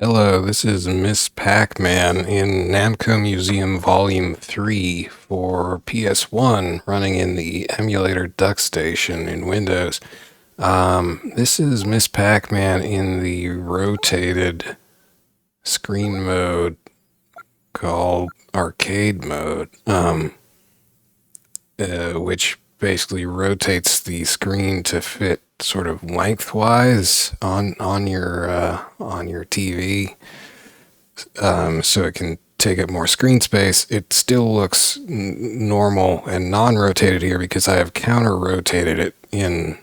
Hello, this is Miss Pac-Man in Namco Museum Volume 3 for PS1 running in the emulator DuckStation in Windows. This is Miss Pac-Man in the rotated screen mode called arcade mode, which basically rotates the screen to fit sort of lengthwise on your TV, so it can take up more screen space. It still looks normal and non-rotated here because I have counter-rotated it in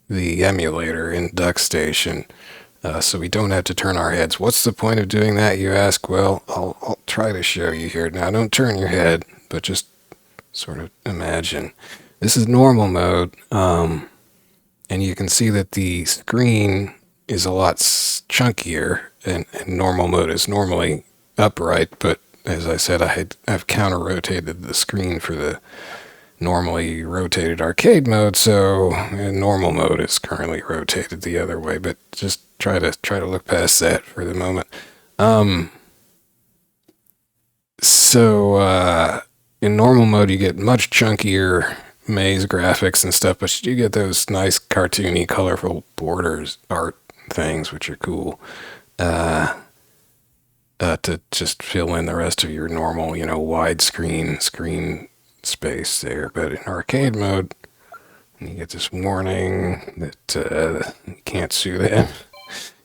the emulator in DuckStation, so we don't have to turn our heads. What's the point of doing that, you ask? Well, I'll try to show you here. Now, don't turn your head, but just sort of imagine. This is normal mode, and you can see that the screen is a lot chunkier, and normal mode is normally upright, but as I said, I've counter-rotated the screen for the normally rotated arcade mode, so normal mode is currently rotated the other way, but just try to look past that for the moment. So in normal mode, you get much chunkier maze graphics and stuff, but you get those nice cartoony, colorful borders art things, which are cool, to just fill in the rest of your normal, widescreen screen space there. But in arcade mode, you get this warning that you can't see that.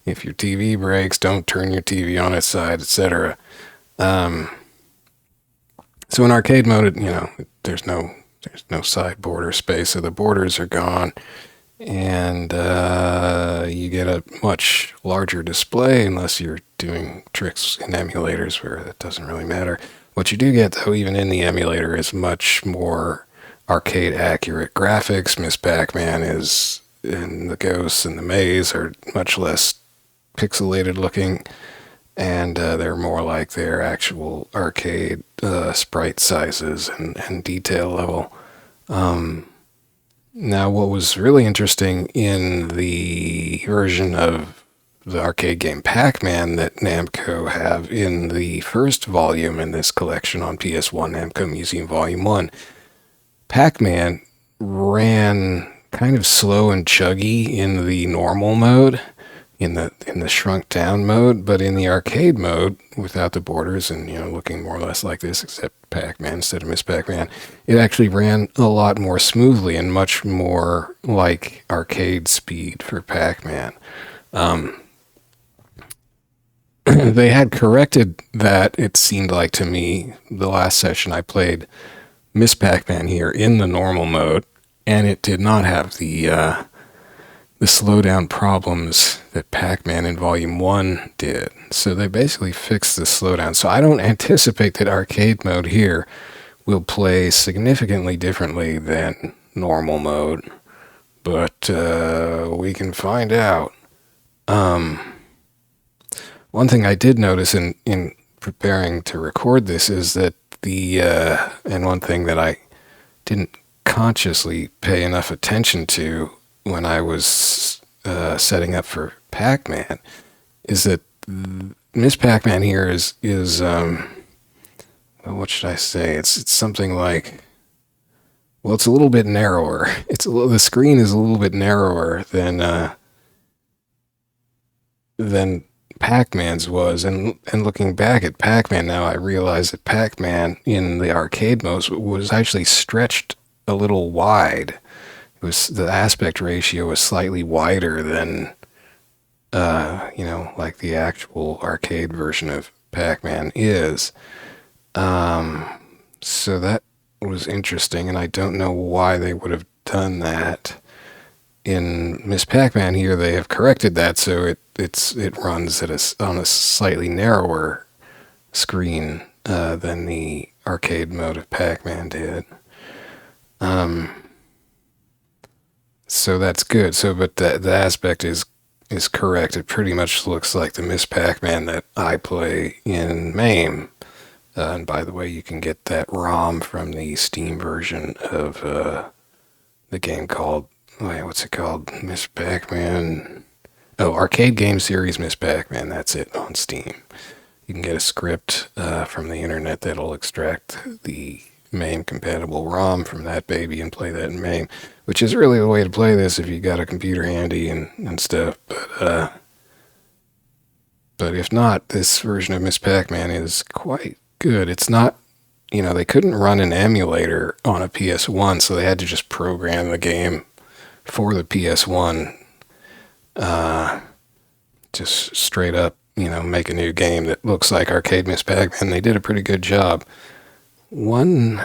If your TV breaks, don't turn your TV on its side, etc. So in arcade mode, there's no side border space, so the borders are gone, and you get a much larger display unless you're doing tricks in emulators where that doesn't really matter. What you do get, though, even in the emulator, is much more arcade accurate graphics. Miss Pac-Man is, and the ghosts and the maze are much less pixelated looking, and they're more like their actual arcade sprite sizes and detail level. Now, what was really interesting in the version of the arcade game Pac-Man that Namco have in the first volume in this collection on PS1, Namco Museum Volume 1, Pac-Man ran kind of slow and chuggy in the normal mode, in the shrunk down mode, but in the arcade mode without the borders and looking more or less like this, except Pac-Man instead of Miss Pac-Man, it actually ran a lot more smoothly and much more like arcade speed for Pac-Man. They had corrected that, it seemed like to me. The last session I played Miss Pac-Man here in the normal mode, and it did not have the slowdown problems that Pac-Man in Volume 1 did. So they basically fixed the slowdown. So I don't anticipate that arcade mode here will play significantly differently than normal mode, but we can find out. One thing I did notice in preparing to record this is that and one thing that I didn't consciously pay enough attention to when I was setting up for Pac-Man, is that Miss Pac-Man here is well, what should I say? It's something like, well, it's a little bit narrower. The screen is a little bit narrower than Pac-Man's was, and looking back at Pac-Man now, I realize that Pac-Man in the arcade mode was actually stretched a little wide. The aspect ratio was slightly wider than like the actual arcade version of Pac-Man is. So that was interesting, and I don't know why they would have done that. In Miss Pac-Man here, they have corrected that, so it runs on a slightly narrower screen than the arcade mode of Pac-Man did. So that's good. But the aspect is correct. It pretty much looks like the Miss Pac-Man that I play in MAME. And by the way, you can get that ROM from the Steam version of the game called, what's it called? Miss Pac-Man Oh, Arcade Game Series Miss Pac-Man. That's it on Steam. You can get a script from the internet that'll extract the MAME compatible ROM from that baby and play that in MAME, which is really the way to play this if you got a computer handy and stuff. But if not, this version of Miss Pac-Man is quite good. It's not, they couldn't run an emulator on a PS1, so they had to just program the game for the PS1. Just straight up, make a new game that looks like Arcade Miss Pac-Man. They did a pretty good job. Was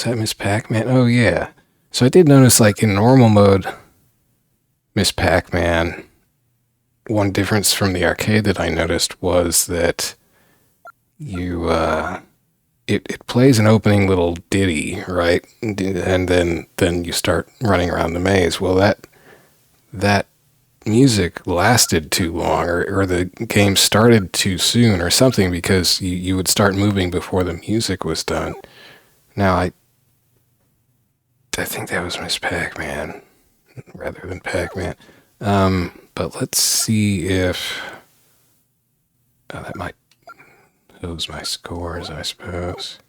that Miss Pac-Man? Oh, yeah. So I did notice, like, in normal mode, Miss Pac-Man, one difference from the arcade that I noticed was that it plays an opening little ditty, right? And then you start running around the maze. Well, that music lasted too long, or the game started too soon or something, because you would start moving before the music was done. Now, I think that was Miss Pac-Man rather than Pac-Man. But let's see if... that might hose my scores, I suppose.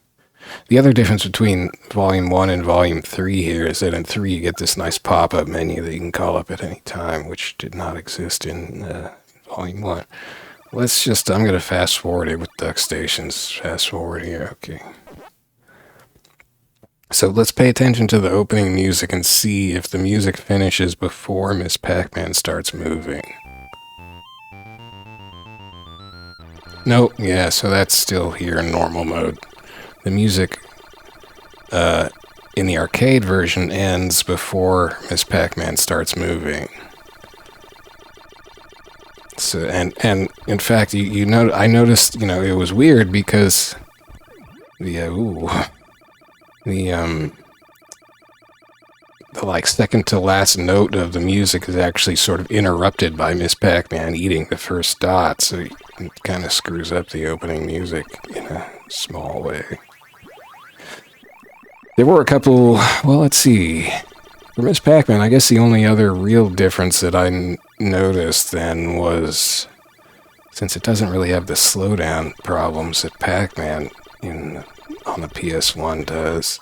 The other difference between Volume 1 and Volume 3 here is that in 3 you get this nice pop-up menu that you can call up at any time, which did not exist in Volume 1. I'm going to fast forward it with DuckStation's fast forward here. Okay. So let's pay attention to the opening music and see if the music finishes before Miss Pac-Man starts moving. Nope, yeah, so that's still here in normal mode. The music in the arcade version ends before Miss Pac-Man starts moving. So and in fact, I noticed, it was weird because the like second to last note of the music is actually sort of interrupted by Miss Pac-Man eating the first dot, so it kind of screws up the opening music in a small way. There were a couple, well, let's see. For Miss Pac-Man, I guess the only other real difference that I noticed then was, since it doesn't really have the slowdown problems that Pac-Man on the PS1 does,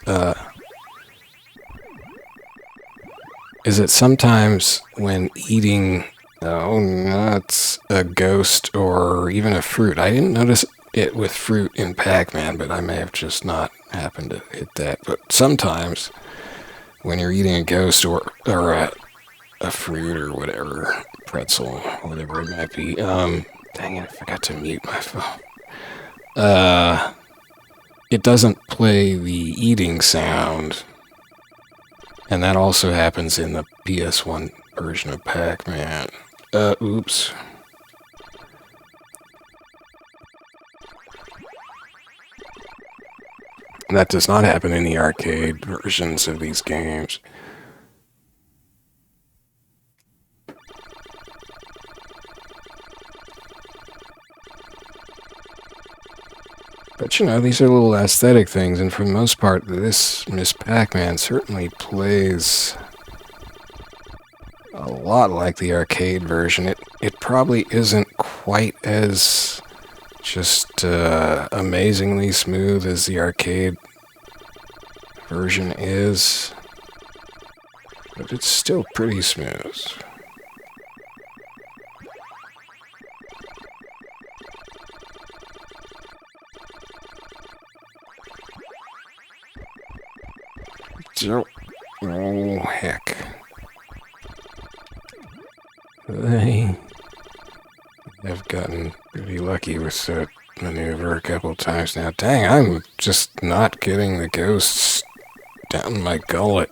is that sometimes when eating nuts, a ghost, or even a fruit, I didn't notice it with fruit in Pac-Man, but I may have just not happened to hit that. But sometimes when you're eating a ghost or a fruit or whatever, pretzel, whatever it might be, dang it, I forgot to mute my phone. It doesn't play the eating sound. And that also happens in the PS1 version of Pac-Man. Oops. That does not happen in the arcade versions of these games. But these are little aesthetic things, and for the most part, this Miss Pac-Man certainly plays a lot like the arcade version. It probably isn't quite as just amazingly smooth as the arcade version is, but it's still pretty smooth. Oh, heck. I've gotten pretty lucky with that maneuver a couple times now. Dang, I'm just not getting the ghosts down my gullet.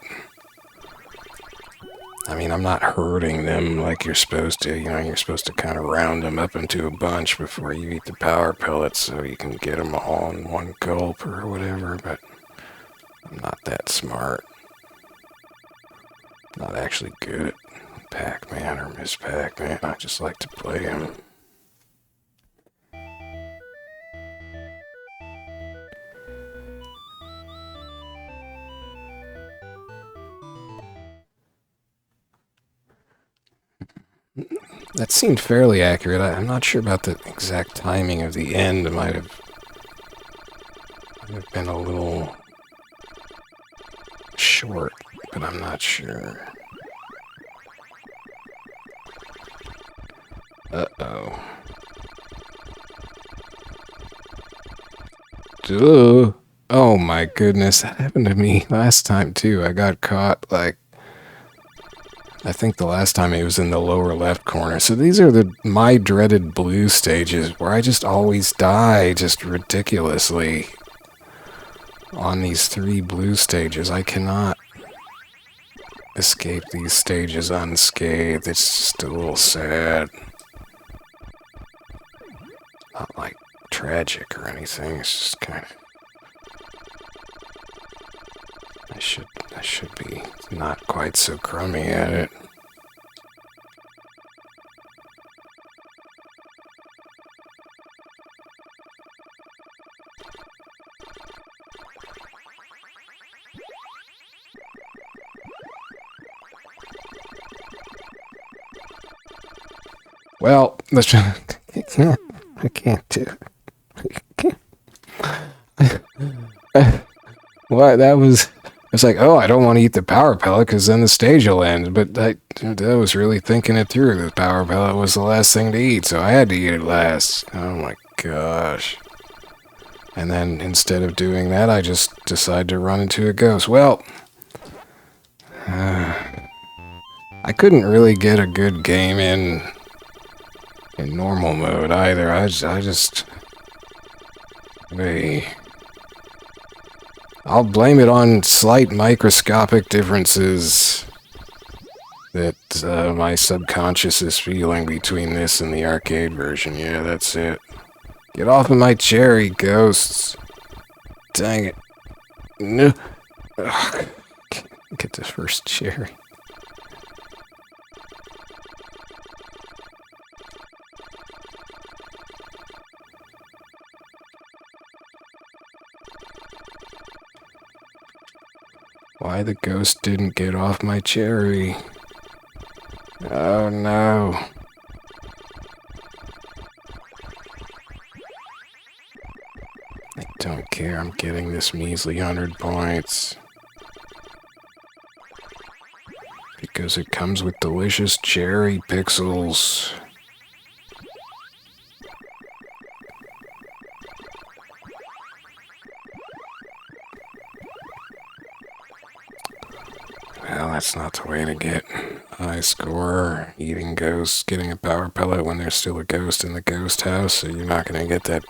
I mean, I'm not hurting them like you're supposed to. You're supposed to kind of round them up into a bunch before you eat the power pellets so you can get them all in one gulp or whatever, but I'm not that smart. Not actually good at Pac-Man or Miss Pac-Man. I just like to play him. That seemed fairly accurate. I'm not sure about the exact timing of the end. It might have been a little short, but I'm not sure. Uh-oh. Duh. Oh my goodness, that happened to me last time too. I got caught, like, I think the last time it was in the lower left corner. So these are my dreaded blue stages where I just always die just ridiculously on these 3 blue stages. I cannot escape these stages unscathed. It's just a little sad. Not like tragic or anything. It's just kind of... I should be not quite so crummy at it. Well, let's I can't do it. What? That was... It's like, oh, I don't want to eat the power pellet because then the stage will end. But I was really thinking it through. The power pellet was the last thing to eat, so I had to eat it last. Oh my gosh. And then instead of doing that, I just decided to run into a ghost. Well, I couldn't really get a good game in normal mode either. I just... I'll blame it on slight microscopic differences that my subconscious is feeling between this and the arcade version. Yeah, that's it. Get off of my cherry, ghosts. Dang it. No. Ugh. Get the first cherry. Why the ghost didn't get off my cherry? Oh no. I don't care, I'm getting this measly 100 points. Because it comes with delicious cherry pixels. Well, that's not the way to get high score. Eating ghosts, getting a power pellet when there's still a ghost in the ghost house, so you're not going to get that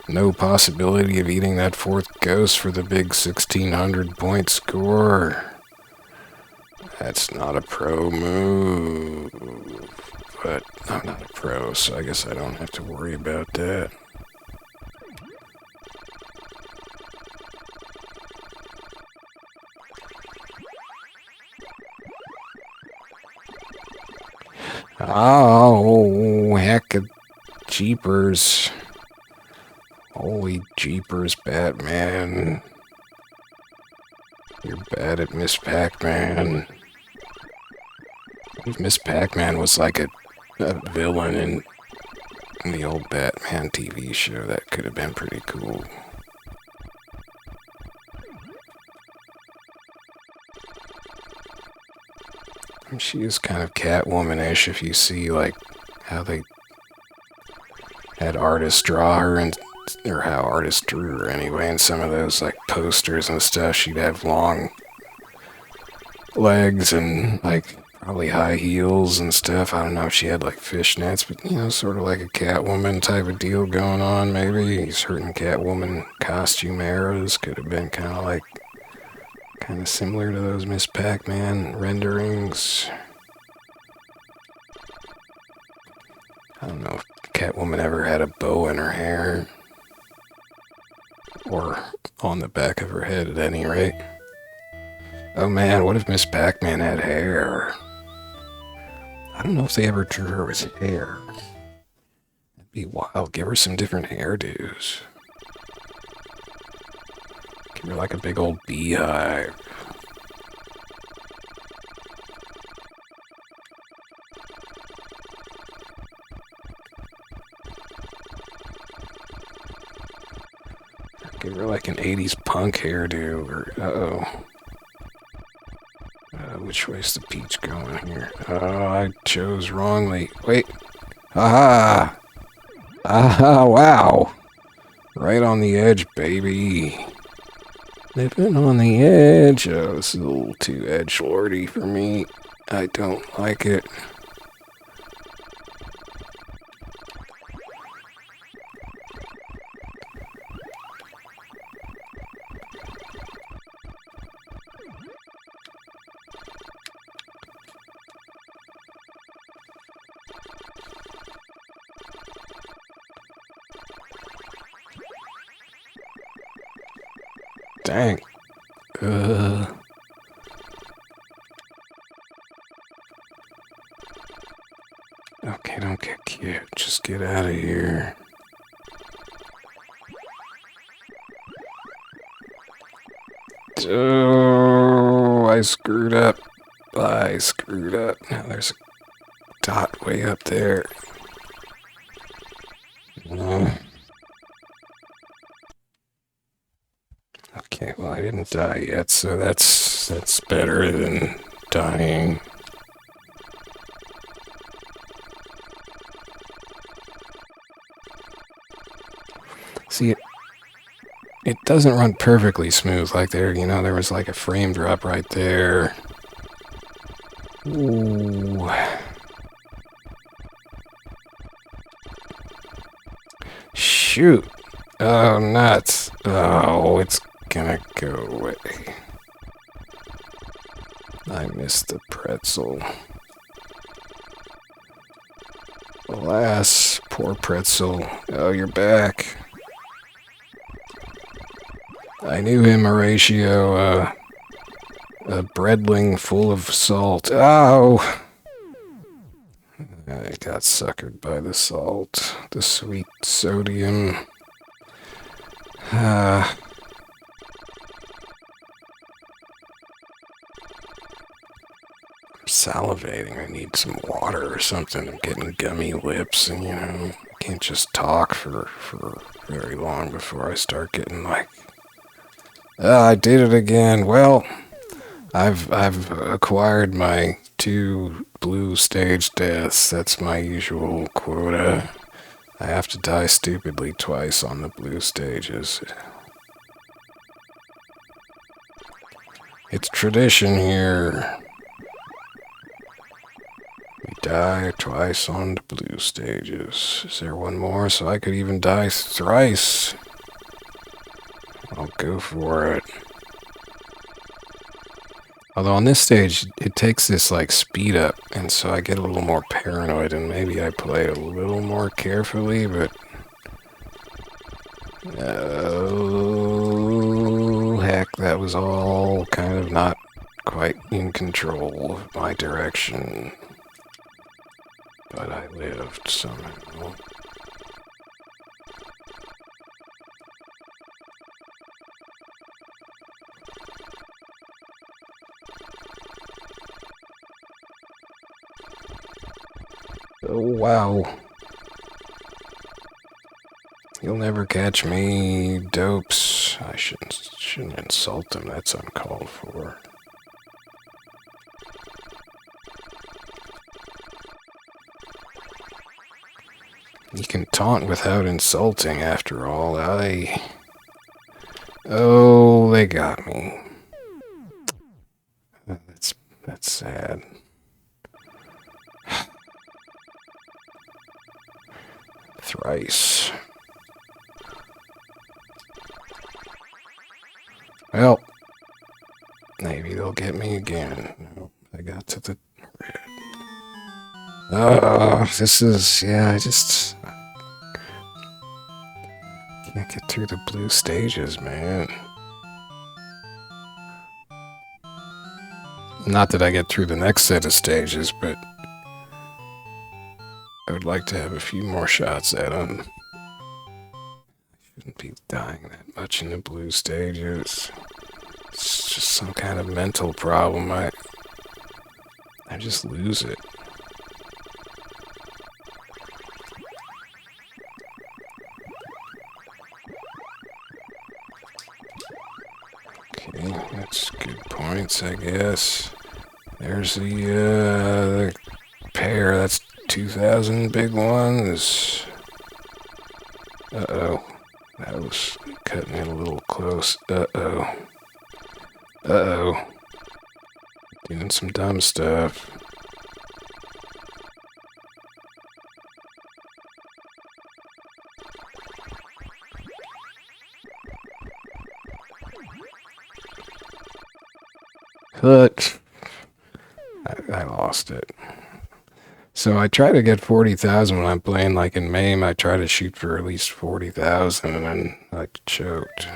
no possibility of eating that 4th ghost for the big 1600 point score. That's not a pro move. But I'm not a pro, so I guess I don't have to worry about that. Oh, heck of jeepers. Holy jeepers, Batman. You're bad at Miss Pac-Man. If Miss Pac-Man was like a villain in the old Batman TV show, that could have been pretty cool. She is kind of Catwoman-ish if you see, like, how they had artists draw her, or how artists drew her anyway, in some of those, like, posters and stuff. She'd have long legs and, like, probably high heels and stuff. I don't know if she had, like, fishnets, but, you know, sort of like a Catwoman type of deal going on, maybe. Certain Catwoman costume eras could have been kind of like... kind of similar to those Miss Pac-Man renderings. I don't know if Catwoman ever had a bow in her hair. Or on the back of her head at any rate. Oh man, what if Miss Pac-Man had hair? I don't know if they ever drew her with hair. That'd be wild. Give her some different hairdos. Give her like a big old beehive. Give her like an 80s punk hairdo, or uh-oh. Which way's the peach going here? Oh, I chose wrongly. Wait. Aha! Aha, wow! Right on the edge, baby. Living on the edge. Oh, this is a little too edgelordy for me. I don't like it. Dang. Okay, don't get cute. Just get out of here. Oh, I screwed up. I screwed up. Now there's a dot way up there. Okay, well, I didn't die yet, so that's better than dying. See, it doesn't run perfectly smooth like there, you know, there was like a frame drop right there. Ooh. Shoot. Oh, nuts. Oh, it's gonna go away. I missed the pretzel. Alas, poor pretzel. Oh, you're back. I knew him, Horatio. A breadling full of salt. Ow! I got suckered by the salt. The sweet sodium. I'm salivating. I need some water or something. I'm getting gummy lips, and you know, I can't just talk for very long before I start getting like, I did it again. Well, I've acquired my 2 blue stage deaths. That's my usual quota. I have to die stupidly twice on the blue stages. It's tradition here. We die twice on the blue stages. Is there one more? So I could even die thrice. I'll go for it. Although on this stage, it takes this like speed up, and so I get a little more paranoid, and maybe I play a little more carefully, but... Oh, heck, that was all kind of not quite in control of my direction. But I lived somehow. Oh, wow. You'll never catch me, dopes. I shouldn't insult them. That's uncalled for. You can taunt without insulting, after all. Oh, they got me. That's sad. Thrice. Well, maybe they'll get me again. Nope, I got to the red. Oh, this is, yeah, I just can't get through the blue stages, man. Not that I get through the next set of stages, but I would like to have a few more shots at them. I shouldn't be dying that much in the blue stages. It's just some kind of mental problem. I just lose it. Okay, that's good points, I guess. There's the pair. That's 2,000 big ones. Uh-oh. That was cutting it a little close. Uh-oh. Uh-oh. Doing some dumb stuff. But I lost it. So I try to get 40,000 when I'm playing, like in MAME. I try to shoot for at least 40,000, and then I choked.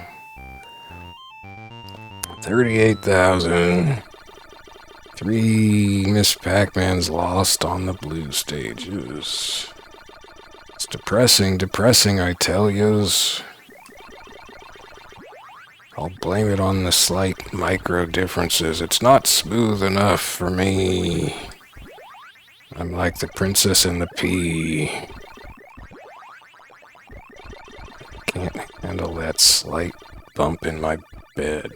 38,000. 3 Miss Pac-Mans lost on the blue stages. It's depressing, I tell yous. I'll blame it on the slight micro differences. It's not smooth enough for me. I'm like the princess and the pea. Can't handle that slight bump in my bed.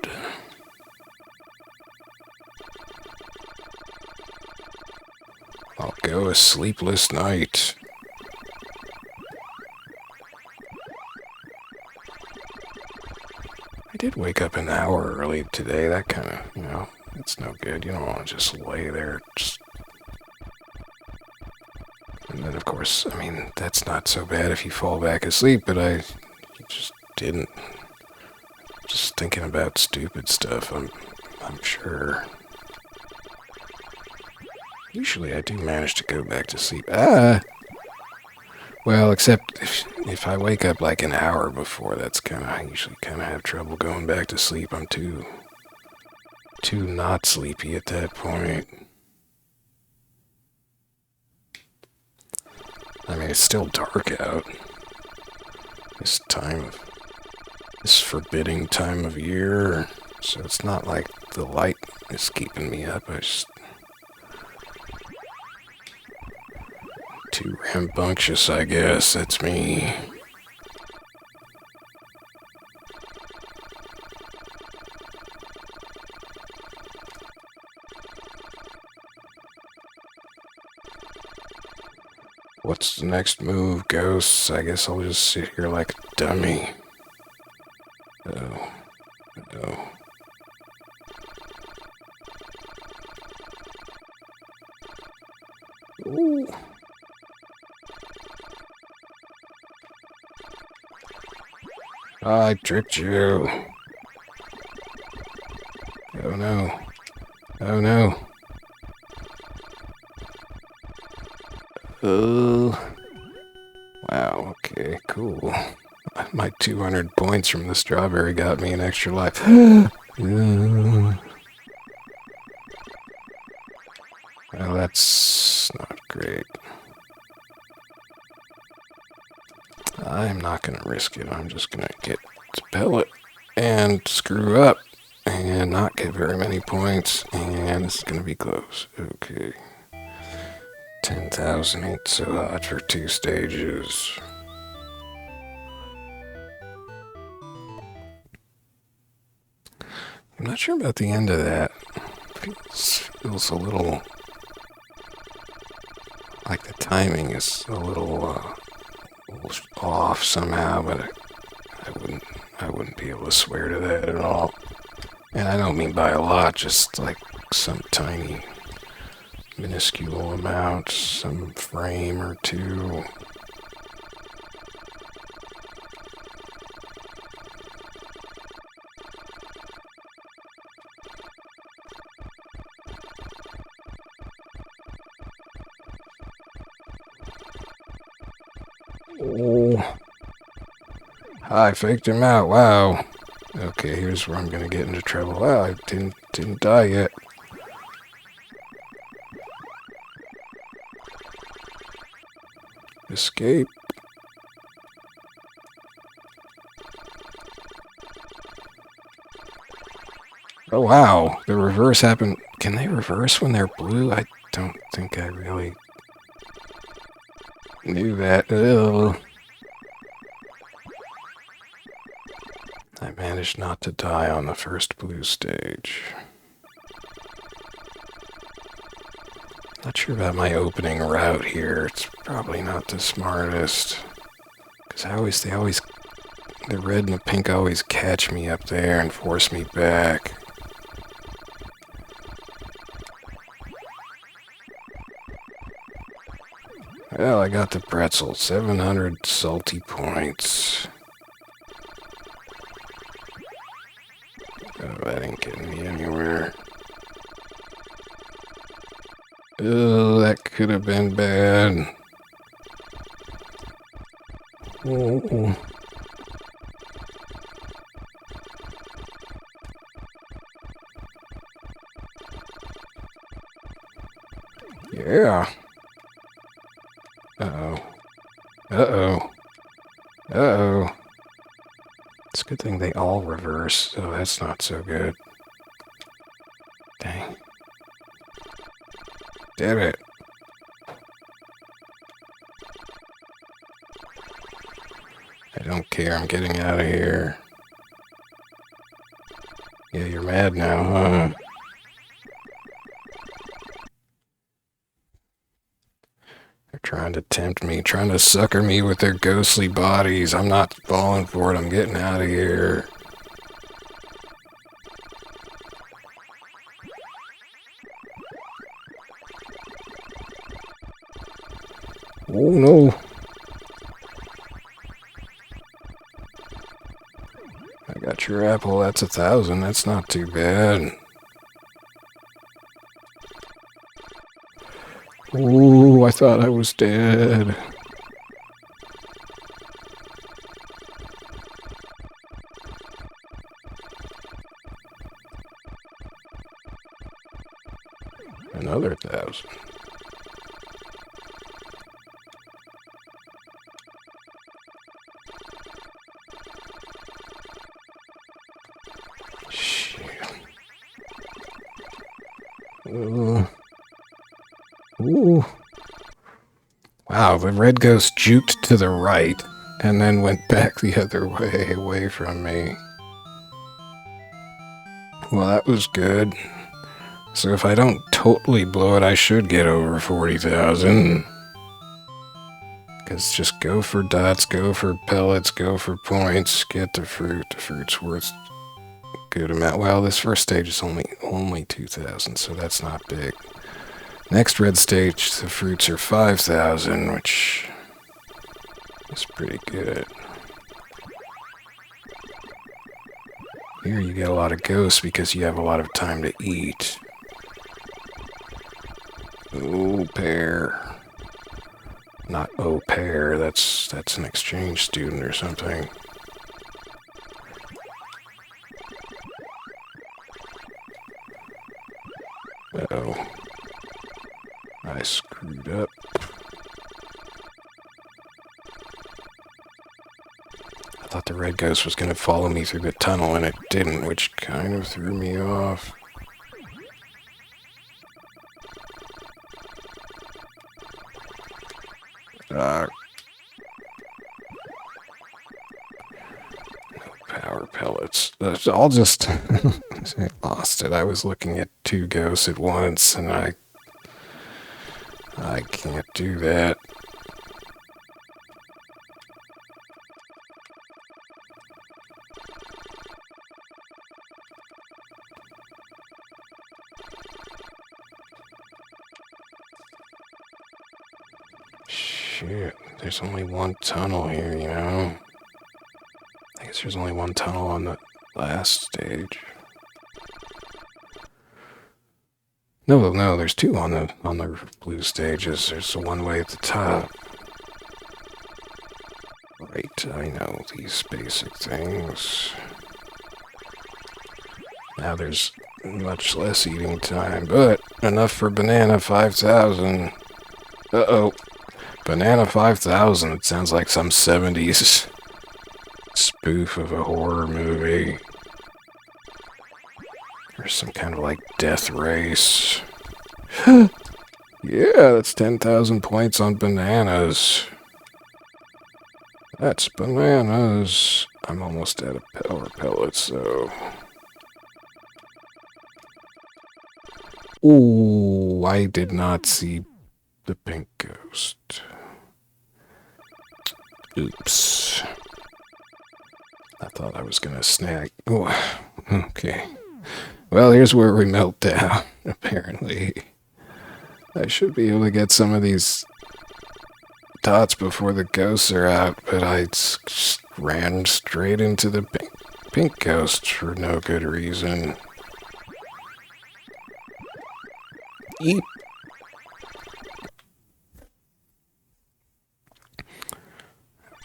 I'll go a sleepless night. I did wake up an hour early today. That kind of, it's no good. You don't want to just lay there. And then, of course, I mean, that's not so bad if you fall back asleep, but I just didn't. Just thinking about stupid stuff, I'm sure. Usually I do manage to go back to sleep. Well, except if I wake up like an hour before, I usually kind of have trouble going back to sleep. I'm too not sleepy at that point. I mean, it's still dark out. This forbidding time of year, so it's not like the light is keeping me up. Too rambunctious, I guess. That's me. What's the next move, ghosts? I guess I'll just sit here like a dummy. Oh. Ooh. I tricked you. Oh no. Oh no. Oh. Wow, okay, cool. My 200 points from the strawberry got me an extra life. Well, that's not great. I'm not going to risk it. I'm just going to get the pellet and screw up and not get very many points. And this is going to be close. Okay. 10,000 ain't so hot for 2 stages. I'm not sure about the end of that. Feels a little like the timing is a little off somehow, but I wouldn't be able to swear to that at all. And I don't mean by a lot, just like some tiny, minuscule amount, some frame or two. Oh. I faked him out. Wow. Okay, here's where I'm gonna get into trouble. Wow, I didn't die yet. Escape. Oh wow, the reverse happened. Can they reverse when they're blue? I don't think I really knew that. Ugh. I managed not to die on the first blue stage. Not sure about my opening route here. It's probably not the smartest. Because the red and the pink always catch me up there and force me back. Well, I got the pretzel. 700 salty points. Oh, that ain't getting me anywhere. Oh, that could have been bad. Oh. Yeah. Uh-oh. Uh-oh. Uh-oh. It's a good thing they all reverse, so that's not so good. Dang. Did it. I don't care, I'm getting out of here. Yeah, you're mad now, huh? They're trying to tempt me, trying to sucker me with their ghostly bodies. I'm not falling for it, I'm getting out of here. Oh no. I got your apple, that's 1,000, that's not too bad. Ooh, I thought I was dead. Another 1,000. Shit. Ooh. Wow, the red ghost juked to the right and then went back the other way, away from me. Well, that was good. So if I don't totally blow it, I should get over 40,000. Because just go for dots, go for pellets, go for points, get the fruit. The fruit's worth a good amount. Well, this first stage is only 2,000, so that's not big. Next red stage, the fruits are 5,000, which is pretty good. Here you get a lot of ghosts because you have a lot of time to eat. Oh, pear. Not au pair, that's an exchange student or something. Uh-oh. I screwed up. I thought the red ghost was going to follow me through the tunnel, and it didn't, which kind of threw me off. No power pellets. I'll just... I lost it. I was looking at 2 ghosts at once, and I can't do that. Shit, there's only one tunnel here, you know? I guess there's only one tunnel on the last stage. No, there's 2 on the blue stages. There's the one way at the top. Right, I know these basic things. Now there's much less eating time, but enough for banana 5,000. Uh-oh. Banana 5,000. It sounds like some 70s spoof of a horror movie. Or some kind of like death race. Yeah, that's 10,000 points on bananas. That's bananas. I'm almost out of power pellets, so... Ooh, I did not see the pink ghost. Oops. I thought I was gonna snag... Oh, okay. Well, here's where we melt down, apparently. I should be able to get some of these dots before the ghosts are out, but I just ran straight into the pink ghost for no good reason. Eep.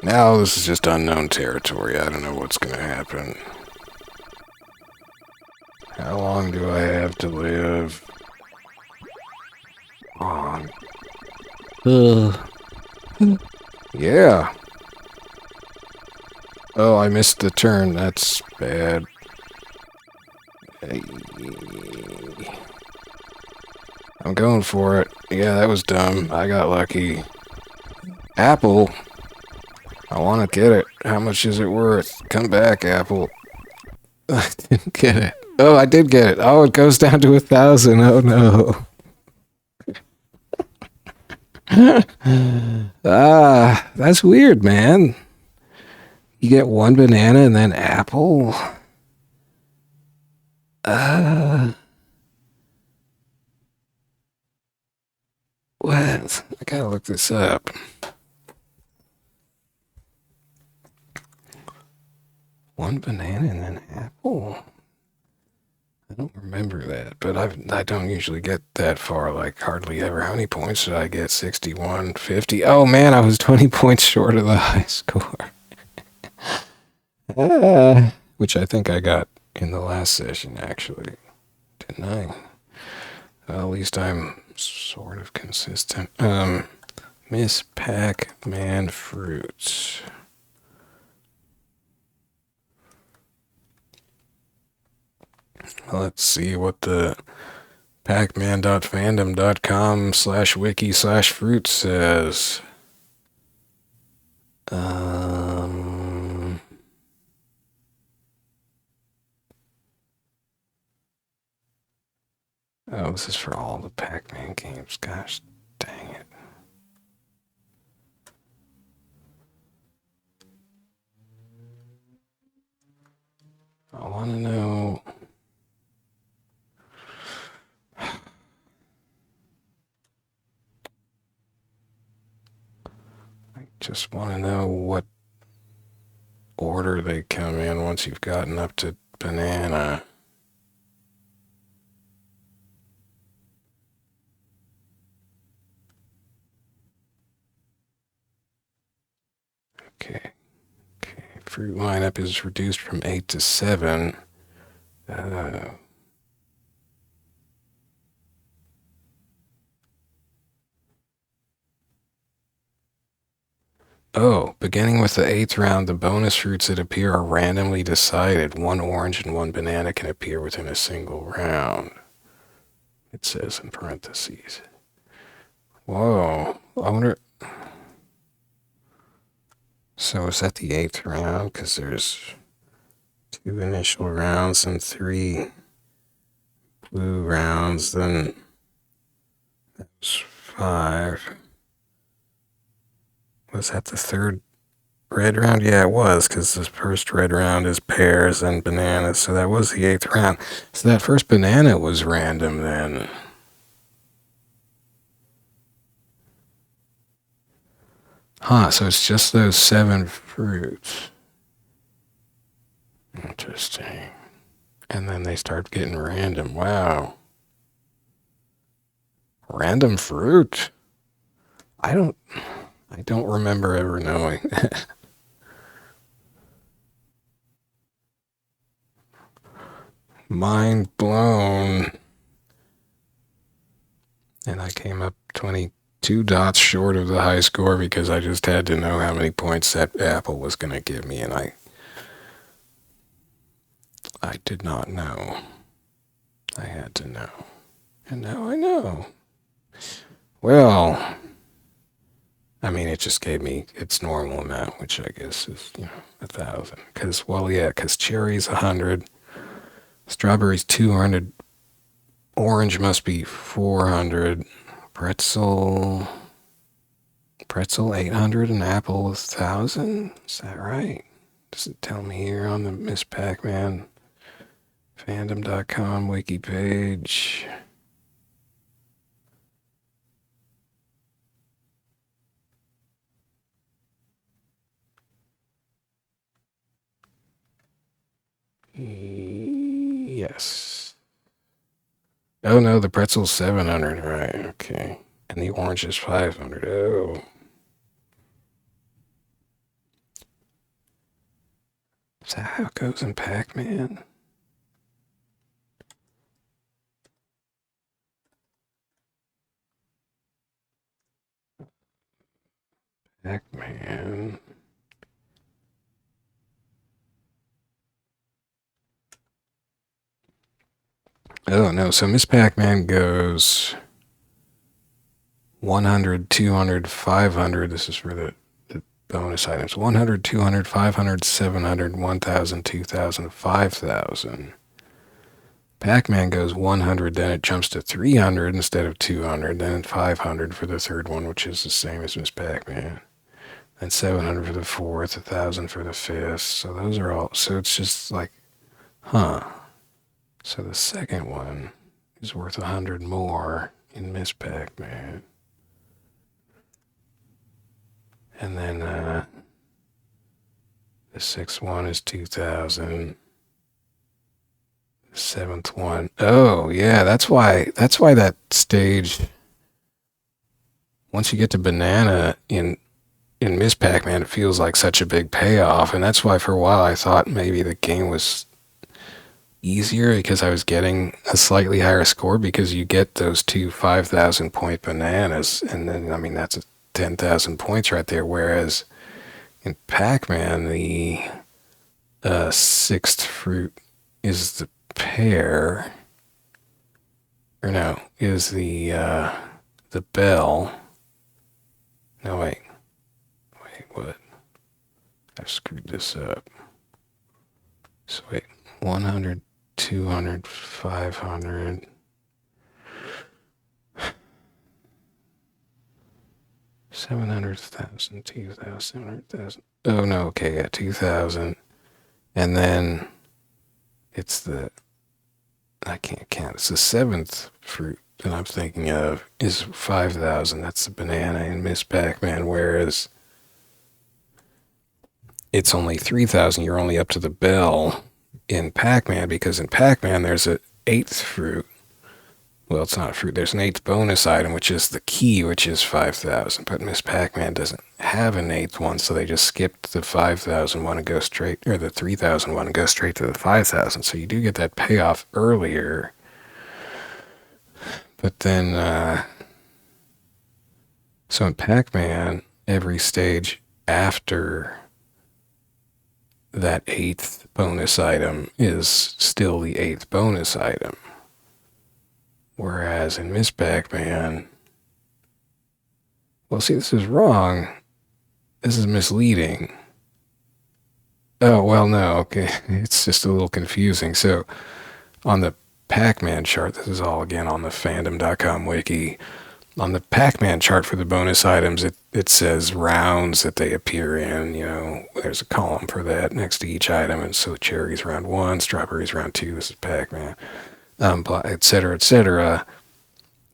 Now this is just unknown territory. I don't know what's going to happen. How long do I have to live? On. Yeah. Oh, I missed the turn. That's bad. Hey. I'm going for it. Yeah, that was dumb. I got lucky. Apple. I want to get it. How much is it worth? Come back, Apple. I didn't get it. Oh, I did get it. Oh, it goes down to 1,000. Oh, no. That's weird, man. You get one banana and then apple? What? I gotta look this up. One banana and then apple? I don't remember that, but I don't usually get that far, like hardly ever. How many points did I get? 61, 50? Oh man, I was 20 points short of the high score. Which I think I got in the last session, actually. Didn't I? Well, at least I'm sort of consistent. Miss Pac-Man Fruits. Let's see what the pacman.fandom.com/wiki/fruit says. Oh, this is for all the Pac-Man games. Gosh, dang it. I want to know... Just want to know what order they come in once you've gotten up to banana. Okay. Fruit lineup is reduced from 8 to 7. Oh, beginning with the 8th round, the bonus fruits that appear are randomly decided. One orange and one banana can appear within a single round. It says in parentheses. Whoa, I wonder... So is that the 8th round? Because there's 2 initial rounds and 3 blue rounds, then that's 5. Was that the 3rd red round? Yeah, it was, because the first red round is pears and bananas, so that was the 8th round. So that first banana was random then. Huh, so it's just those 7 fruits. Interesting. And then they start getting random. Wow. Random fruit? I don't remember ever knowing. Mind blown. And I came up 22 dots short of the high score because I just had to know how many points that apple was going to give me, and I did not know. I had to know. And now I know. Well, I mean, it just gave me its normal amount, which I guess is, 1,000. Because, well, yeah, because cherry's 100, strawberry's 200, orange must be 400, pretzel 800, and apple is 1,000. Is that right? Does it tell me here on the Miss Pac-Man fandom.com wiki page? Yes. Oh no, the pretzel's 700, right? Okay. And the orange is 500. Oh. Is that how it goes in Pac-Man? Pac-Man. Oh no, so Miss Pac-Man goes 100, 200, 500. This is for the bonus items. 100, 200, 500, 700, 1,000, 2,000, 5,000. Pac-Man goes 100, then it jumps to 300 instead of 200, then 500 for the third one, which is the same as Miss Pac-Man. Then 700 for the fourth, 1,000 for the fifth. So those are all, so it's just like, huh. So the second one is worth 100 more in Miss Pac-Man. And then the sixth one is 2,000. The seventh one, oh yeah, that's why that stage, once you get to banana in Miss Pac-Man, it feels like such a big payoff, and that's why for a while I thought maybe the game was easier because I was getting a slightly higher score, because you get those two 5,000 point bananas, and then I mean that's 10,000 points right there. Whereas in Pac-Man, the sixth fruit is the pear, or no, is the bell. No, wait, what? I've screwed this up. So wait, 100, 200, 500. 700,000, 2,000, 700,000. Oh no, okay, yeah, 2,000. And then it's the, I can't count. It's the seventh fruit that I'm thinking of is 5,000. That's the banana in Miss Pac-Man, whereas it's only 3,000. You're only up to the bell in Pac-Man, because in Pac-Man there's an eighth fruit. Well, it's not a fruit. There's an eighth bonus item, which is the key, which is 5,000. But Miss Pac-Man doesn't have an eighth one, so they just skipped the 5,000 one and go straight, or the 3,000 one and go straight to the 5,000. So you do get that payoff earlier. But then, so in Pac-Man, every stage after that eighth bonus item is still the eighth bonus item. Whereas in Miss Pac-Man, well, see, this is wrong. This is misleading. Oh, well, no, okay. It's just a little confusing. So on the Pac-Man chart, this is all again on the fandom.com wiki. On the Pac-Man chart for the bonus items, it says rounds that they appear in. There's a column for that next to each item. And so cherry's round 1, strawberry's round 2. This is Pac-Man. Et cetera, et cetera.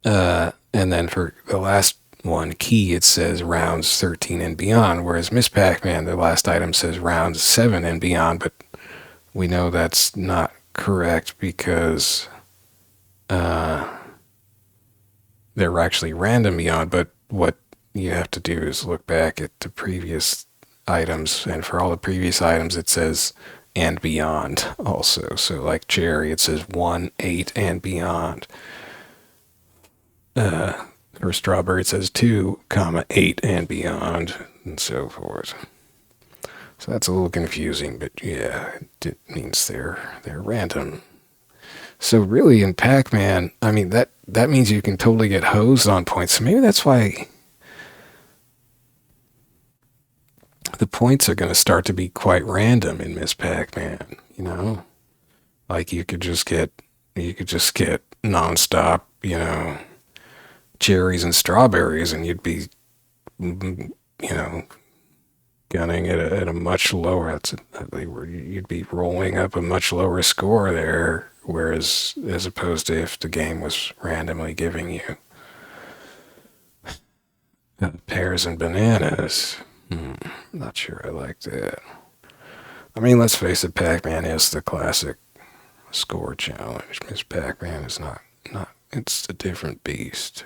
And then for the last one, key, it says rounds 13 and beyond, whereas Miss Pac-Man, the last item says rounds 7 and beyond, but we know that's not correct because they're actually random beyond. But what you have to do is look back at the previous items, and for all the previous items it says and beyond also. So like cherry, it says 1, 8, and beyond. For strawberry, it says 2, 8, and beyond, and so forth. So that's a little confusing, but yeah, it means they're random. So really in Pac-Man, I mean, that means you can totally get hosed on points. So maybe that's why the points are going to start to be quite random in Miss Pac-Man, Like you could just get nonstop, cherries and strawberries, and you'd be, gunning at a much lower. You'd be rolling up a much lower score there. Whereas, as opposed to if the game was randomly giving you pears and bananas. Not sure I like that. I mean, let's face it, Pac-Man is the classic score challenge. Miss Pac-Man is not. It's a different beast.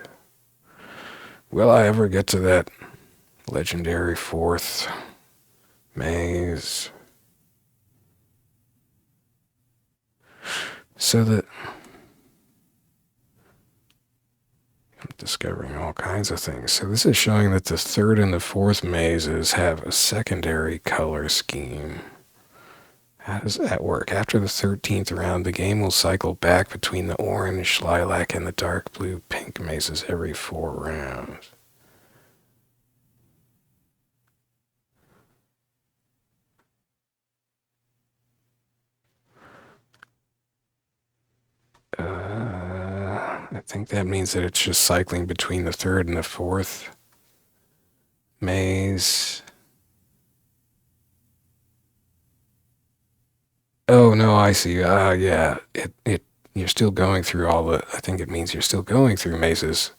Will I ever get to that legendary fourth maze? So that I'm discovering all kinds of things. So this is showing that the third and the fourth mazes have a secondary color scheme. How does that work? After the 13th round, the game will cycle back between the orange, lilac, and the dark blue, pink mazes every 4 rounds. I think that means that it's just cycling between the third and the fourth maze. Oh no, I see. Yeah. You're still going through I think it means you're still going through mazes,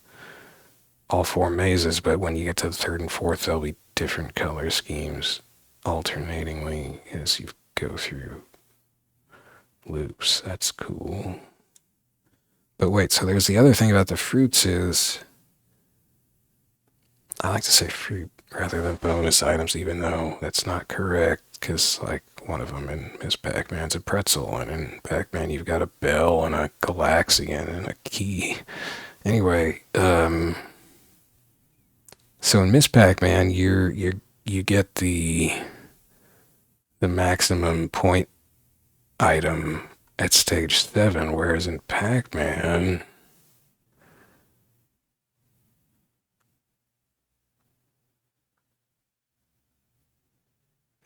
all 4 mazes, but when you get to the third and fourth, there'll be different color schemes alternatingly as you go through loops. That's cool. But wait, so there's the other thing about the fruits is, I like to say fruit rather than bonus items, even though that's not correct, because like one of them in Miss Pac-Man's a pretzel, and in Pac-Man you've got a bell and a galaxian and a key. Anyway, so in Miss Pac-Man you get the maximum point item at stage 7, whereas in Pac-Man,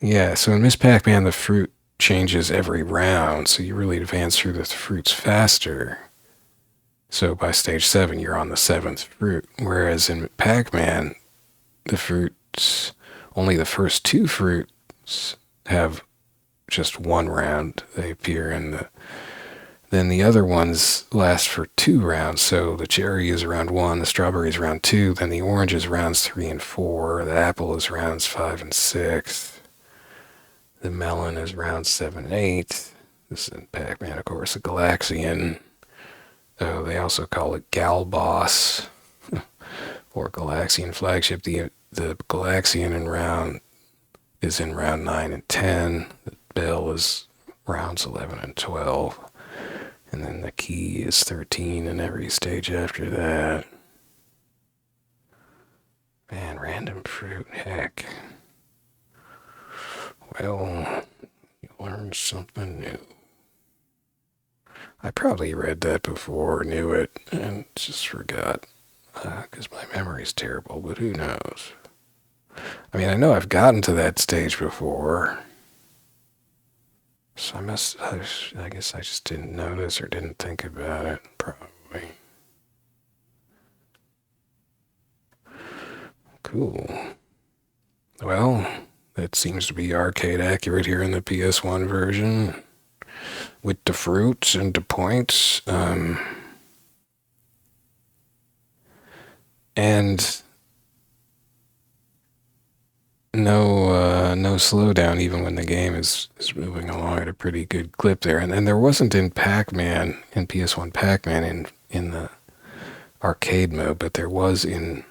yeah, so in Miss Pac-Man the fruit changes every round, so you really advance through the fruits faster. So by stage 7 you're on the 7th fruit, whereas in Pac-Man the fruits, only the first 2 fruits have just 1 round. They appear then the other ones last for 2 rounds. So the cherry is round 1, the strawberry is round 2, then the orange is rounds 3 and 4, the apple is rounds 5 and 6, the melon is rounds 7 and 8. This is in Pac-Man, of course, the Galaxian. Oh, they also call it Gal Boss or Galaxian Flagship. The Galaxian is in round 9 and 10. The bell is rounds 11 and 12. And then the key is 13 in every stage after that. Man, random fruit, heck. Well, you learned something new. I probably read that before, knew it, and just forgot. Because my memory's terrible, but who knows? I mean, I know I've gotten to that stage before. So I guess I just didn't notice or didn't think about it, probably. Cool. Well, that seems to be arcade accurate here in the PS1 version, with the fruits and the points. And no slowdown even when the game is moving along at a pretty good clip there. And there wasn't in Pac-Man, in PS1 Pac-Man in the arcade mode, but there was in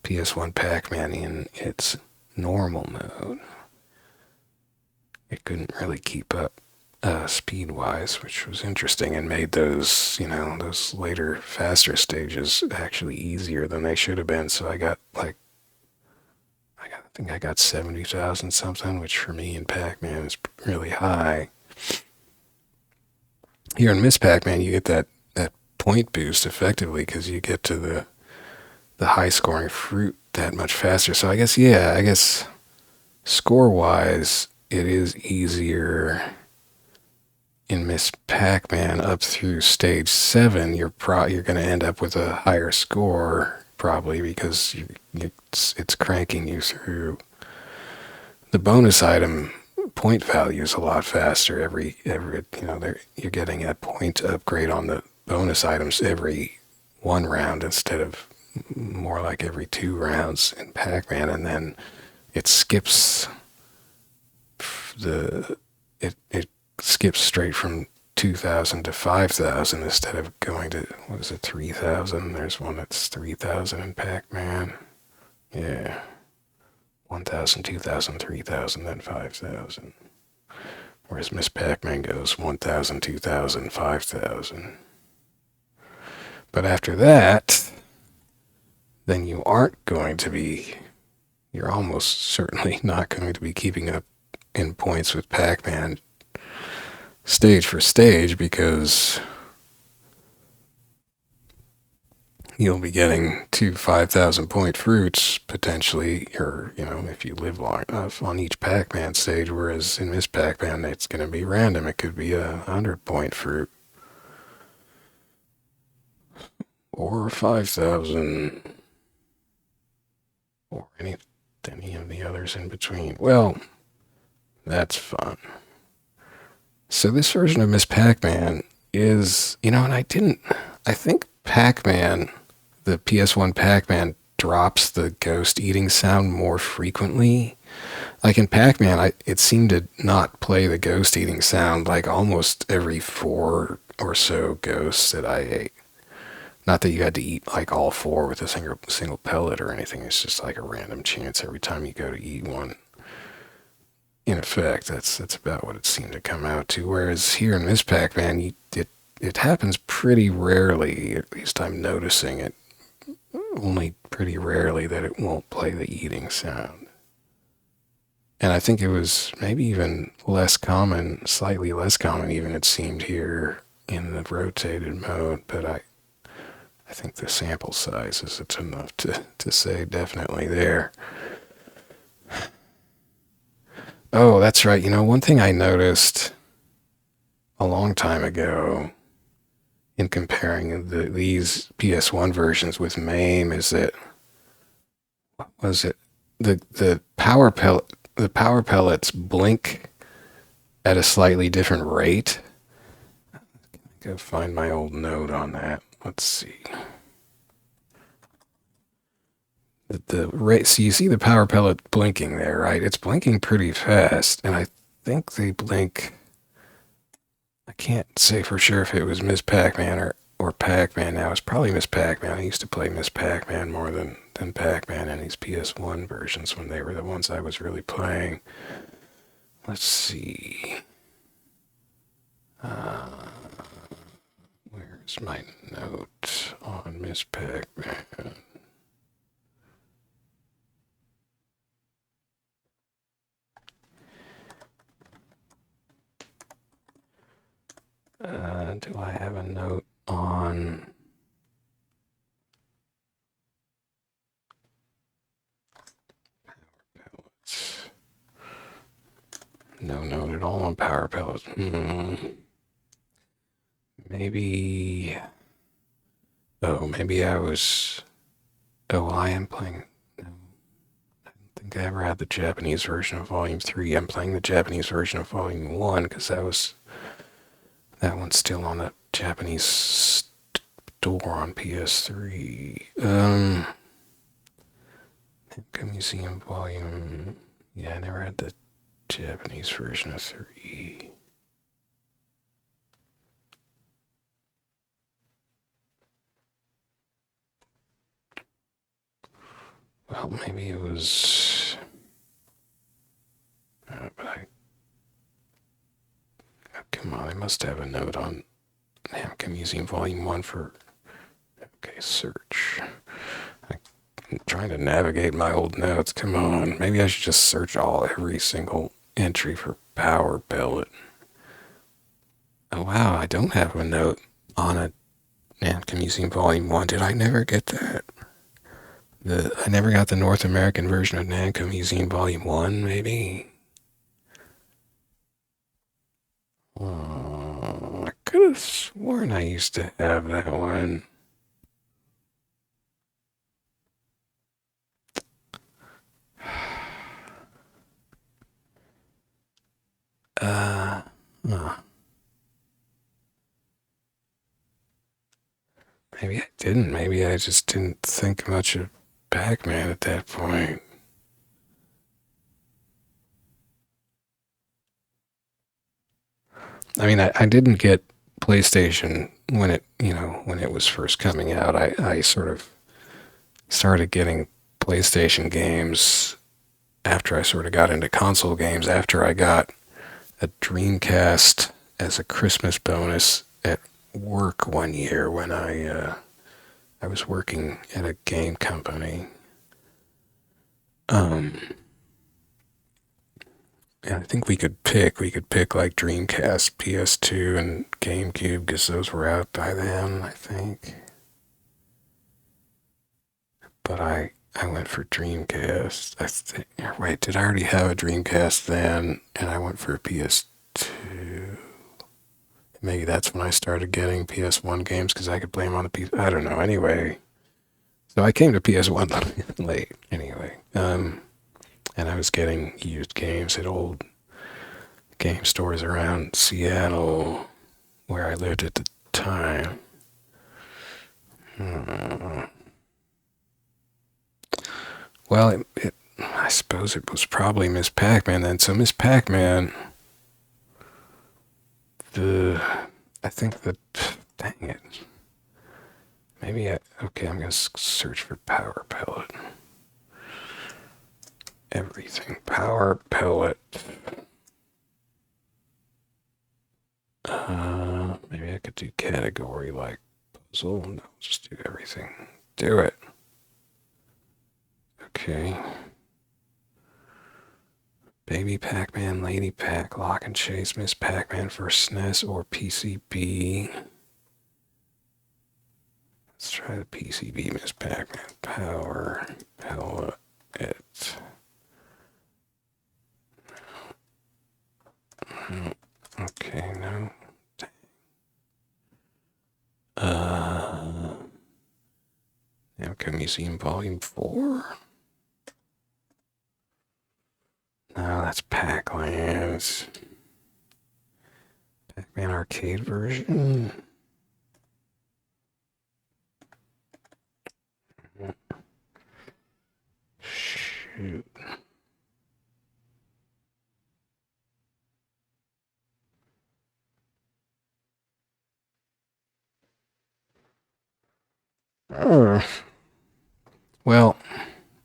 PS1 Pac-Man in its normal mode. It couldn't really keep up speed-wise, which was interesting and made those later faster stages actually easier than they should have been. So I think I got 70,000 something, which for me in Pac-Man is really high. Here in Miss Pac-Man, you get that point boost effectively because you get to the high scoring fruit that much faster. So I guess score-wise, it is easier in Miss Pac-Man up through stage 7. You're going to end up with a higher score probably because it's cranking you through the bonus item point value is a lot faster. Every you're getting a point upgrade on the bonus items every one round instead of more like every 2 rounds in Pac-Man, and then it skips it skips straight from 2,000 to 5,000 instead of going to, what is it, 3,000? There's one that's 3,000 in Pac-Man. Yeah. 1,000, 2,000, 3,000, then 5,000. Whereas Miss Pac-Man goes 1,000, 2,000, 5,000. But after that, then you're almost certainly not going to be keeping up in points with Pac-Man stage for stage, because you'll be getting 2 5,000 point fruits potentially, or if you live long enough on each Pac-Man stage, whereas in Miss Pac-Man it's going to be random. It could be 100 point fruit or 5,000 or any of the others in between. Well, that's fun. So this version of Miss Pac-Man is, and I think Pac-Man, the PS1 Pac-Man, drops the ghost eating sound more frequently. Like in Pac-Man, it seemed to not play the ghost eating sound like almost every 4 or so ghosts that I ate. Not that you had to eat like all 4 with a single pellet or anything. It's just like a random chance every time you go to eat one. In effect, that's about what it seemed to come out to. Whereas here in Miss Pac-Man, it happens pretty rarely. At least I'm noticing it only pretty rarely that it won't play the eating sound. And I think it was maybe even less common, slightly less common even, it seemed, here in the rotated mode. But I think the sample size is enough to say definitely there. Oh, that's right. One thing I noticed a long time ago in comparing these PS1 versions with MAME is that, what was it? The power pellets blink at a slightly different rate. Go find my old note on that. Let's see. The rate, so you see the power pellet blinking there, right? It's blinking pretty fast, and I think they blink. I can't say for sure if it was Miss Pac-Man or Pac-Man now. It's probably Miss Pac-Man. I used to play Miss Pac-Man more than Pac-Man in these PS1 versions when they were the ones I was really playing. Let's see. Where's my note on Miss Pac-Man? Do I have a note on power pellets? No note at all on power pellets. Maybe. Oh, maybe I was. Oh, I am playing. No, I don't think I ever had the Japanese version of Volume 3. I'm playing the Japanese version of Volume 1 because that one's still on the Japanese store on PS3. Namco Museum Volume. Yeah, I never had the Japanese version of 3. Well, maybe it was. But come on, I must have a note on Namco Museum Volume 1 for. Okay, search. I'm trying to navigate my old notes. Come on. Maybe I should just search every single entry for power pellet. Oh, wow, I don't have a note on a Namco Museum Volume 1. Did I never get that? I never got the North American version of Namco Museum Volume 1, maybe? Oh, I could have sworn I used to have that one. Uh, huh. Maybe I didn't. Maybe I just didn't think much of Pac-Man at that point. I mean, I didn't get PlayStation when when it was first coming out. I sort of started getting PlayStation games after I sort of got into console games, after I got a Dreamcast as a Christmas bonus at work one year when I was working at a game company. Um, and I think we could pick like Dreamcast, PS2, and GameCube because those were out by then, I think. But I went for Dreamcast. Wait, did I already have a Dreamcast then? And I went for a PS2. Maybe that's when I started getting PS1 games because I could play them on the PS. I don't know. Anyway, so I came to PS1 late. Anyway, and I was getting used games at old game stores around Seattle, where I lived at the time. Hmm. Well, I suppose it was probably Miss Pac-Man then. So Miss Pac-Man, I think that, dang it. Okay, I'm going to search for power pellet. Everything. Power pellet. Maybe I could do category like puzzle. No, just do everything. Do it. Okay. Baby Pac-Man, Lady Pac, Lock and Chase, Miss Pac-Man for SNES or PCB. Let's try the PCB, Miss Pac-Man. Power pellet. Okay, no. Namco Museum Volume 4? No, that's Pac-Lands. Pac-Man arcade version. Shoot. Well,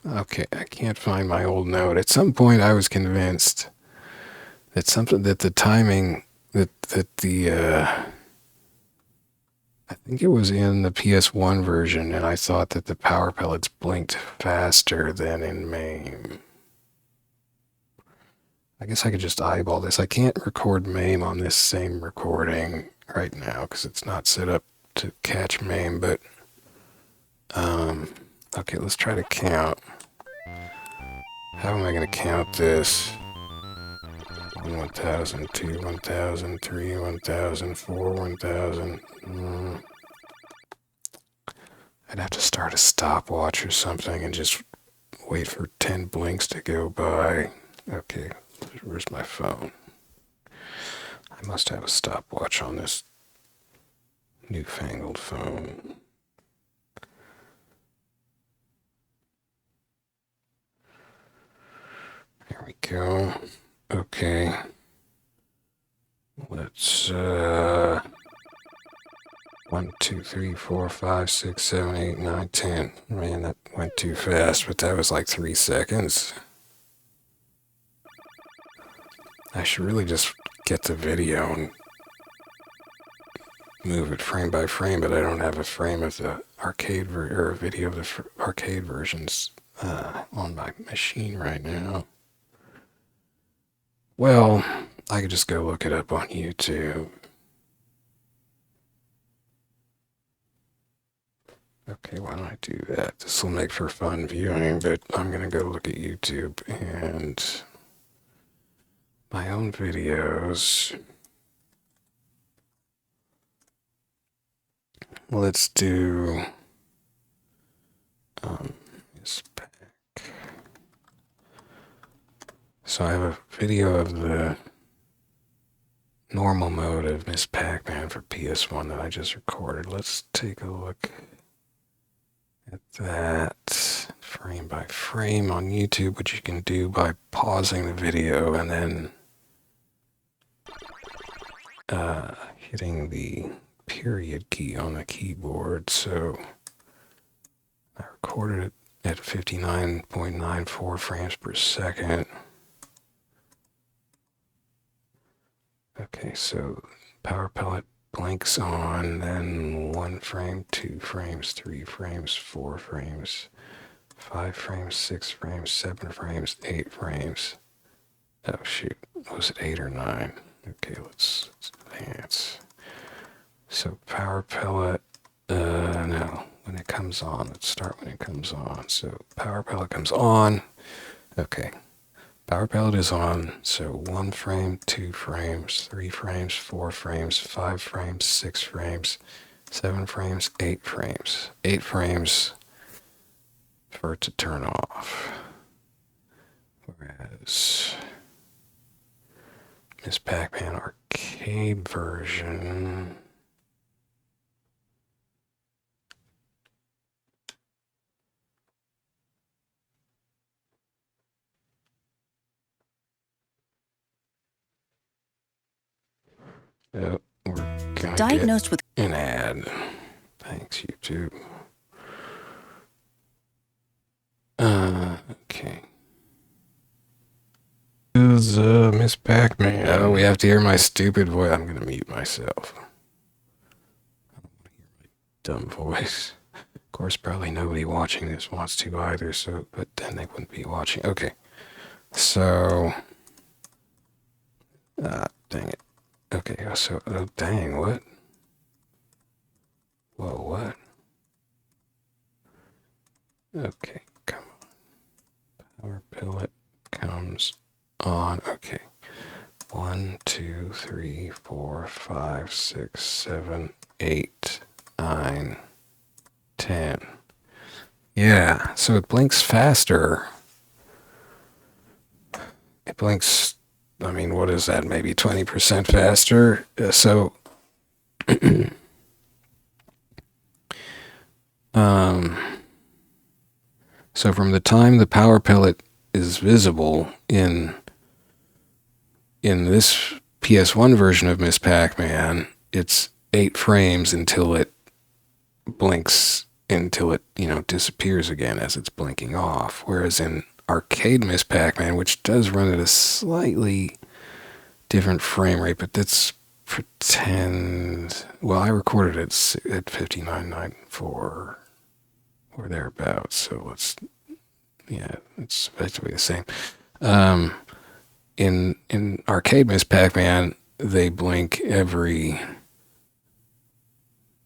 okay, I can't find my old note. At some point, I was convinced that the timing that the I think it was in the PS1 version, and I thought that the power pellets blinked faster than in MAME. I guess I could just eyeball this. I can't record MAME on this same recording right now because it's not set up to catch MAME, but okay, let's try to count. How am I going to count this? 1,000, 2, 1,000, 3, 1,000, 4, 1,000. I'd have to start a stopwatch or something and just wait for 10 blinks to go by. Okay, where's my phone? I must have a stopwatch on this newfangled phone. There we go. Okay. Let's 1, 2, 3, 4, 5, 6, 7, 8, 9, 10. Man, that went too fast, but that was like 3 seconds. I should really just get the video and move it frame by frame, but I don't have a frame of the arcade or a video of the arcade versions on my machine right now. Well, I could just go look it up on YouTube. Okay, why don't I do that? This will make for fun viewing, but I'm gonna go look at YouTube and my own videos. Let's do this pack. So I have a video of the normal mode of Miss Pac-Man for PS1 that I just recorded. Let's take a look at that frame by frame on YouTube, which you can do by pausing the video and then hitting the period key on the keyboard. So I recorded it at 59.94 frames per second. Okay, so power pellet blinks on, then 1 frame, 2 frames, 3 frames, 4 frames, 5 frames, 6 frames, 7 frames, 8 frames. Oh shoot, was it 8 or 9? Okay, let's advance. So power pellet, no, when it comes on, let's start when it comes on. So power pellet comes on, okay. Power pellet is on, so 1 frame, 2 frames, 3 frames, 4 frames, 5 frames, 6 frames, 7 frames, 8 frames. 8 frames for it to turn off. Whereas Miss Pac-Man arcade version... Oh, we're gonna diagnosed with an ad. Thanks, YouTube. Okay. This is Miss Pac-Man. Oh, we have to hear my stupid voice. I'm gonna mute myself. I don't want to hear my dumb voice. Of course, probably nobody watching this wants to either. So, but then they wouldn't be watching. Okay. So, dang it. Okay, so, oh dang, what? Whoa, what? Okay, come on. Power pellet comes on. Okay. 1, 2, 3, 4, 5, 6, 7, 8, 9, 10. Yeah, so it blinks faster. It blinks, I mean, what is that? Maybe 20% faster. So from the time the power pellet is visible in this PS1 version of Miss Pac-Man, it's 8 frames until it blinks, until it, disappears again as it's blinking off. Whereas in arcade Miss Pac-Man, which does run at a slightly different frame rate, but that's pretend. Well, I recorded it at 59.94 or thereabouts, so it's effectively the same. In arcade Miss Pac-Man, they blink every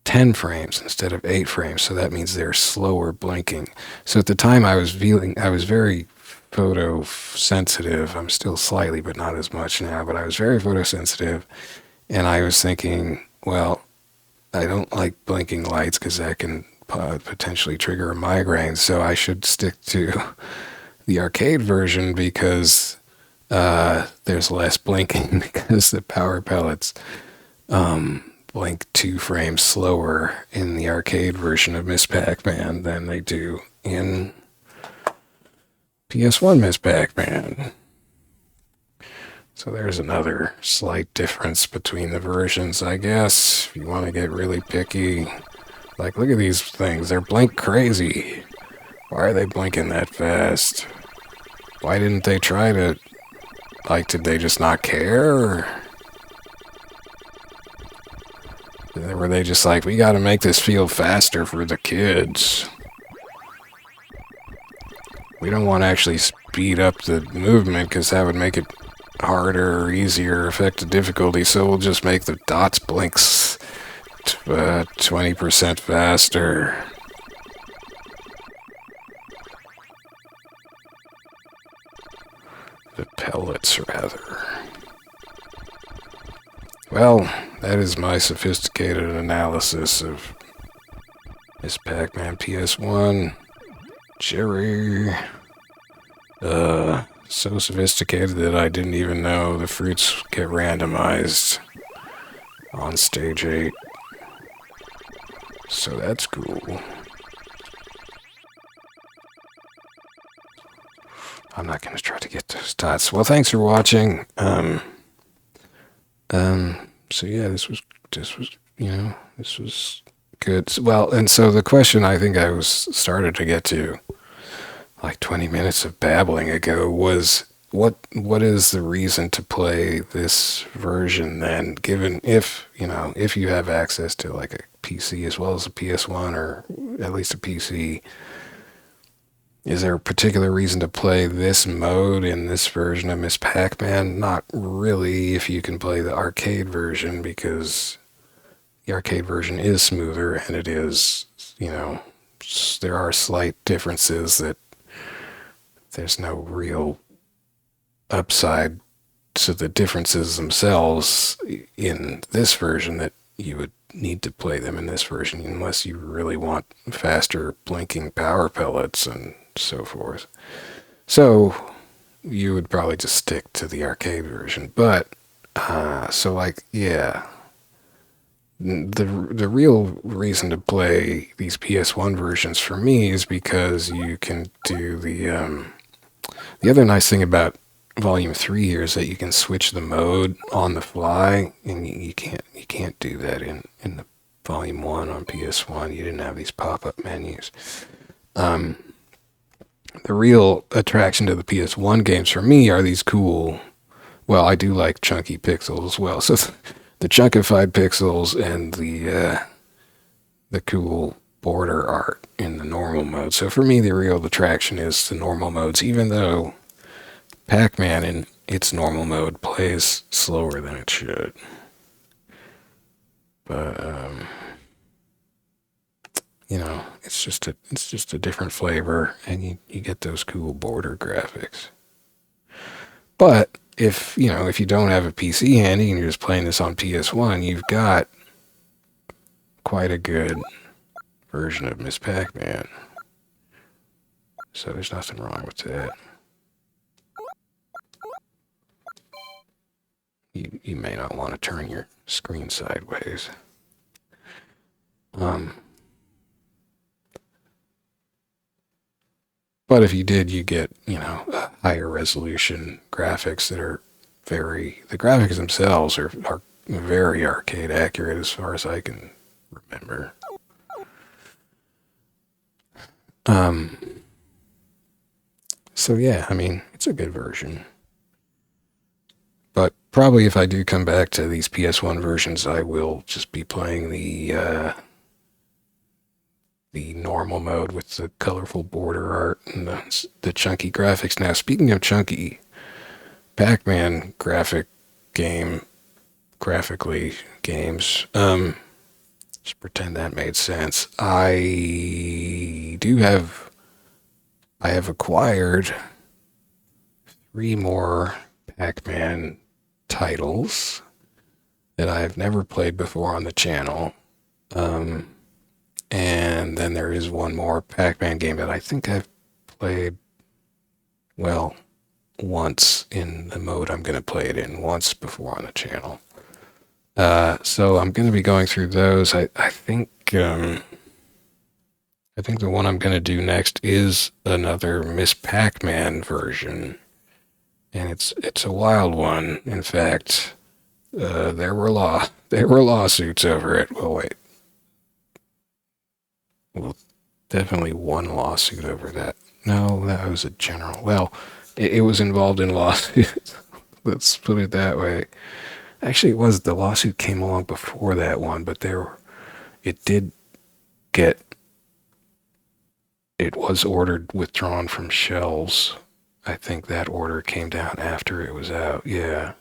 10 frames instead of 8 frames, so that means they're slower blinking. So at the time I was very photosensitive. I'm still slightly, but not as much now, but I was very photosensitive, and I was thinking, well, I don't like blinking lights because that can potentially trigger a migraine, so I should stick to the arcade version because there's less blinking because the power pellets blink 2 frames slower in the arcade version of Miss Pac-Man than they do in PS1 Ms. Pac-Man. So there's another slight difference between the versions, I guess. If you want to get really picky, like, look at these things. They're blink crazy. Why are they blinking that fast? Why didn't they try to, did they just not care? Or were they just like, we gotta make this feel faster for the kids? We don't want to actually speed up the movement because that would make it harder or easier, affect the difficulty, so we'll just make the dots blink 20% faster. The pellets, rather. Well, that is my sophisticated analysis of Ms. Pac-Man PS1. Jerry. So sophisticated that I didn't even know the fruits get randomized on stage 8. So that's cool. I'm not going to try to get those dots. Well, thanks for watching. So yeah, this was, this was good. Well, and so the question I think I was started to get to like 20 minutes of babbling ago was what is the reason to play this version then, given if you have access to like a PC as well as a PS1 or at least a PC. Is there a particular reason to play this mode in this version of Ms. Pac-Man? Not really, if you can play the arcade version, because the arcade version is smoother, and it is, there are slight differences that there's no real upside to the differences themselves in this version that you would need to play them in this version, unless you really want faster blinking power pellets and so forth. So you would probably just stick to the arcade version. But the real reason to play these PS1 versions for me is because you can do the other nice thing about Volume 3 here is that you can switch the mode on the fly, and you can't do that in the Volume 1 on PS1. You didn't have these pop-up menus. The real attraction to the PS1 games for me are these cool, well, I do like chunky pixels as well. So the chunkified pixels and the cool border art in the normal mode. So for me, the real attraction is the normal modes, even though Pac-Man in its normal mode plays slower than it should. But it's just a different flavor, and you get those cool border graphics. But if you don't have a PC handy and you're just playing this on PS1, you've got quite a good version of Ms. Pac-Man. So there's nothing wrong with that. You may not want to turn your screen sideways. But if you did, you get, higher resolution graphics that are the graphics themselves are very arcade accurate as far as I can remember. So yeah, it's a good version. But probably if I do come back to these PS1 versions, I will just be playing the normal mode with the colorful border art and the chunky graphics. Now, speaking of chunky, Pac-Man graphically games, just pretend that made sense. I have acquired 3 more Pac-Man titles that I've never played before on the channel. And then there is one more Pac-Man game that I think I've played, well, once in the mode I'm going to play it in, once before on the channel. So I'm going to be going through those. I think the one I'm going to do next is another Ms. Pac-Man version. And it's a wild one. In fact, there were lawsuits over it. Well, definitely one lawsuit over that. No, that was a general. Well, it was involved in lawsuits. Let's put it that way. Actually, the lawsuit came along before that one, but it was ordered withdrawn from shelves. I think that order came down after it was out. Yeah.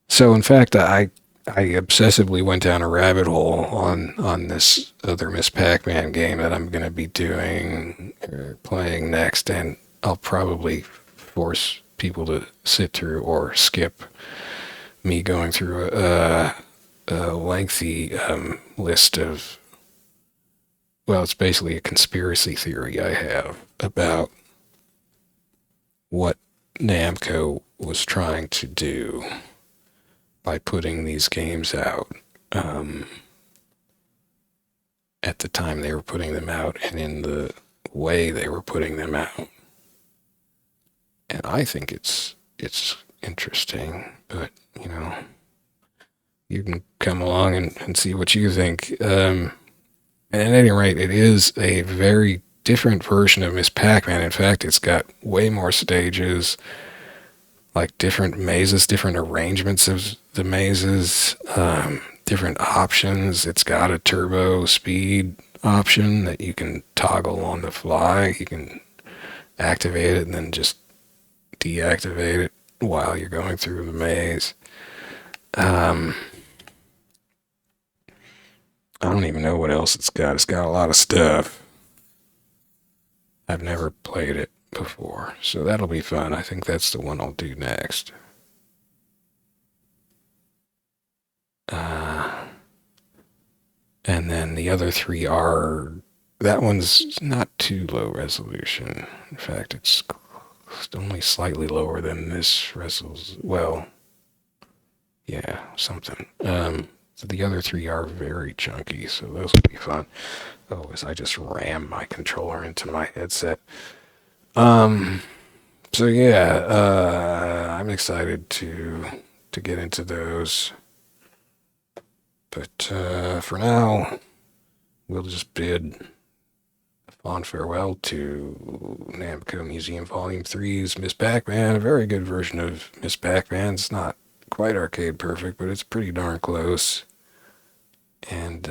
So in fact, I obsessively went down a rabbit hole on this other Ms. Pac-Man game that I'm going to be playing next, and I'll probably force people to sit through or skip me going through a lengthy list of, well, it's basically a conspiracy theory I have about what Namco was trying to do by putting these games out at the time they were putting them out and in the way they were putting them out. And I think it's interesting, but you know, you can come along and see what you think. And at any rate, it is a very different version of Miss Pac-Man. In fact, it's got way more stages, like different mazes, different arrangements of the mazes, different options. It's got a turbo speed option that you can toggle on the fly. You can activate it and then just deactivate it while you're going through the maze. I don't even know what else it's got. It's got a lot of stuff. I've never played it before, so that'll be fun. I think that's the one I'll do next. And then the other three are, that one's not too low resolution. In fact, it's only slightly lower than this resolution. Well, yeah, something. So the other three are very chunky, so those will be fun. Oh, as I just ram my controller into my headset. So yeah, I'm excited to get into those. But for now, we'll just bid a fond farewell to Namco Museum Volume 3's Miss Pac-Man, a very good version of Miss Pac-Man. It's not quite arcade perfect, but it's pretty darn close. And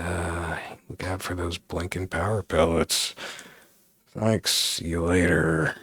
look out for those blinking power pellets. Thanks. See you later.